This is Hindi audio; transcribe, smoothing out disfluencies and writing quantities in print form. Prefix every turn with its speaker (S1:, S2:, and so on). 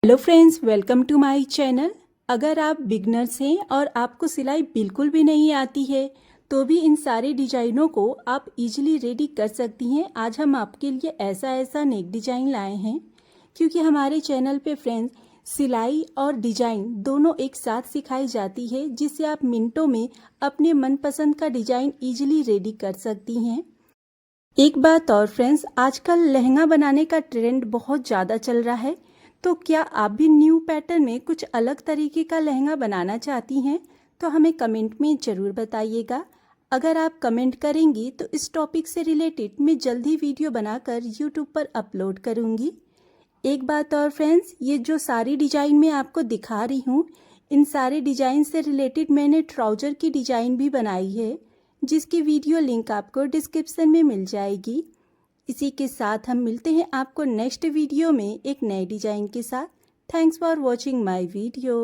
S1: Hello friends, welcome to my channel. अगर आप बिगनर्स हैं और आपको सिलाई बिल्कुल भी नहीं आती है तो भी इन सारे डिजाइनों को आप इजीली रेडी कर सकती हैं। आज हम आपके लिए ऐसा नेक डिजाइन लाए हैं क्योंकि हमारे चैनल पे फ्रेंड्स सिलाई और डिजाइन दोनों एक साथ सिखाई जाती है, जिससे आप मिनटों में अपने मनपसंद का डिजाइन इजीली रेडी कर सकती हैं। एक बात और फ्रेंड्स, आजकल लहंगा बनाने का ट्रेंड बहुत ज़्यादा चल रहा है, तो क्या आप भी न्यू पैटर्न में कुछ अलग तरीके का लहंगा बनाना चाहती हैं तो हमें कमेंट में ज़रूर बताइएगा। अगर आप कमेंट करेंगी तो इस टॉपिक से रिलेटेड मैं जल्द ही वीडियो बनाकर यूट्यूब पर अपलोड करूँगी। एक बात और फ्रेंड्स, ये जो सारी डिज़ाइन मैं आपको दिखा रही हूँ, इन सारे डिज़ाइन से रिलेटेड मैंने ट्राउज़र की डिज़ाइन भी बनाई है, जिसकी वीडियो लिंक आपको डिस्क्रिप्शन में मिल जाएगी। इसी के साथ हम मिलते हैं आपको नेक्स्ट वीडियो में एक नए डिज़ाइन के साथ। Thanks for watching my video.